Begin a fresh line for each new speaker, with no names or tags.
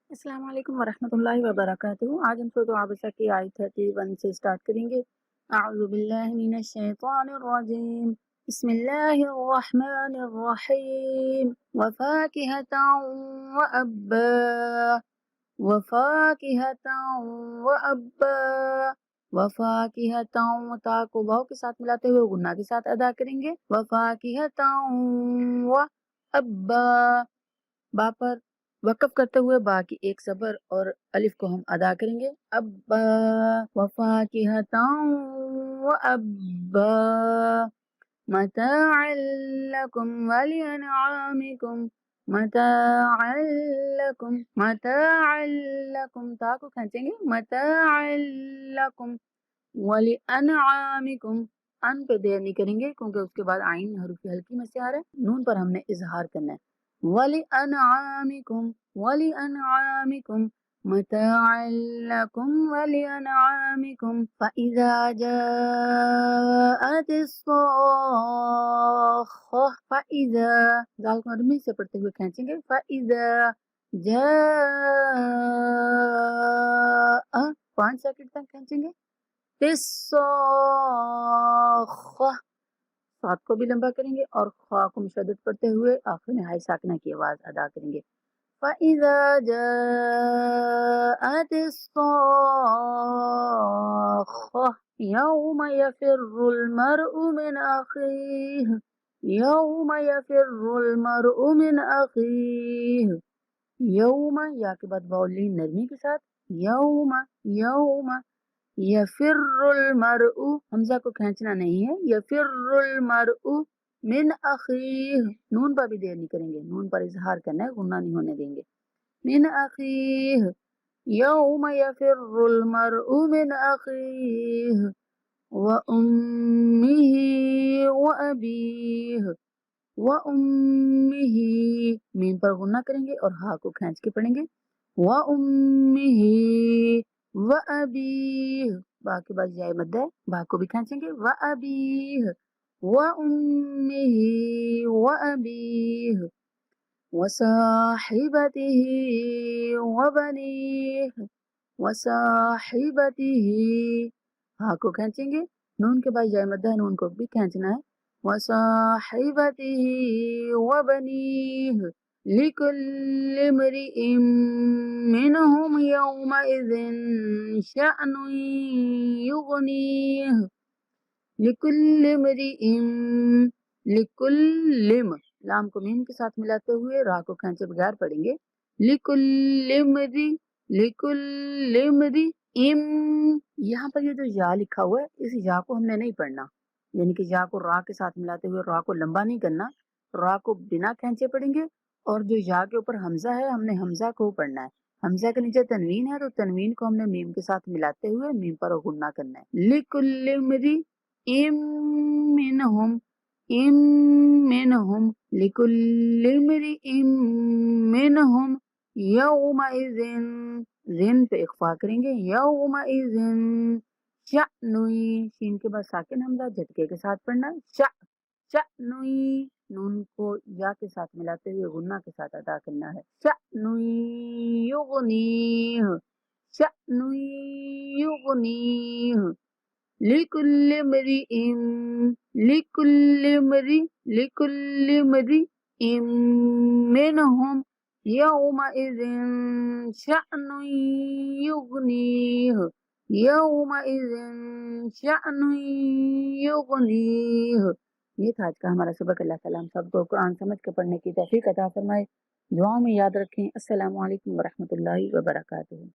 अस्सलाम वालेकुम वरहमतुल्लाहि वबरकातुहू। आज हम सूरह आबसा की आयत 31 से स्टार्ट करेंगे। अऊज़ु बिल्लाहि मिनश शैतानिर रजीम। बिस्मिल्लाहिर रहमानिर रहीम। वफाकिहतन वअब्बा वफाकिहतन वअब्बा। वफाकिहतन ता को वाव के साथ मिलाते हुए गुन्ना के साथ अदा करेंगे। वफाकिहतन वअब्बा। बा पर वक़्फ़ करते हुए बा की एक ज़बर और अलिफ को हम अदा करेंगे। अब्बा वफ़ाकिहतन व अब्बा मताअन लकुम व लिअनआमिकुम मताअन लकुम ता को खींचेंगे। मताअन लकुम व लिअनआमिकुम अन पे देर नहीं करेंगे क्योंकि उसके बाद आइन हरूफ हल्की में से आ रहा है। नून पर हमने इजहार करना है। वलिअनआमिकुम मताअन लकुम वलिअनआमिकुम फ़इज़ा जाअतिस्साख़्ख़ा फ़इज़ा ज़ाल को नरमी से पढ़ते हुए खींचेंगे। फ़इज़ा जाअ 5 सेकंड तक खींचेंगे। तिस्साख़्ख़ा सात को भी लंबा करेंगे और ख्वा को मुशद्दद करते हुए आखिर में हाई साकिना की आवाज अदा करेंगे। फ़इज़ा जाअतिस्साख़्ख़ा यौम यफ़िर्रुल मर्उ मिन अख़ीह यौम यफ़िर्रुल मर्उ मिन अख़ीह। यौम या के बाद वाव लीन नरमी के साथ यौम यौम यफ़िर्रुल मर्उ हमज़ा को खींचना नहीं है। यफ़िर्रुल मर्उ मिन अख़ीह नून पर भी देर नहीं करेंगे। नून पर इजहार करना है, गुन्ना नहीं होने देंगे। मिन अख़ीह यौम यफ़िर्रुल मर्उ मिन अख़ीह व उम्मिही व अबीह व उम्मिही मीम पर गुन्ना करेंगे और हा को खींच के पढ़ेंगे। व उम्मिही व अबीह बा के बाद जाए मद्दा है, बा को भी खींचेंगे। व अबीह व उम्मिही व अबीह व साहिबतिही व बनीह व साहिबतिही हा को खींचेंगे। नून के बाद जाए मद्दा है, नून को भी खींचना है। व साहिबतिही व बनीह लिकुल्लि इम्रिइन मिनहुम यौमइज़िन शअनुन युग़नीह लिकुल्लि इम्रिइन लिकुल्लिम लाम को मीम के साथ मिलाते हुए रा को खींचे बगैर पढ़ेंगे। लिकुल्लि इम्रि इम यहाँ पर ये जो या लिखा हुआ है इस या को हमने नहीं पढ़ना, यानी कि या को रा के साथ मिलाते हुए रा को लंबा नहीं करना। रा को बिना खींचे पढ़ेंगे और जो या के ऊपर हमजा है हमने हमजा को पढ़ना है। हमजा के नीचे तनवीन है तो तनवीन को हमने मीम के साथ मिलाते हुए मीम पर गुन्ना करना है। लिकुल्लि इम्रि इम मिनहुम लिकुल्लि इम्रिइन मिनहुम यौमइज़िन ज़िन पे इख्फा करेंगे। यौमइज़िन शअनुन शीन के बाद साकिन हमजा झटके के साथ पढ़ना। शअनुन नून को या के साथ मिलाते हुए गुन्ना के साथ अदा करना है। शअनुन युग़नीह शअनुन युग़नीह लिकुल्लि इम्रिइन मिनहुम यौमइज़िन शअनुन युग़नीह यौमइज़िन शअनुन युग़नीह। ये था आज का हमारा सबक। अल्लाह ताला हम सबको कुरान समझ के पढ़ने की तौफीक अता फरमाए। दुआओं में याद रखें। अस्सलामु अलैकुम वरहमतुल्लाहि वबरकातुहू।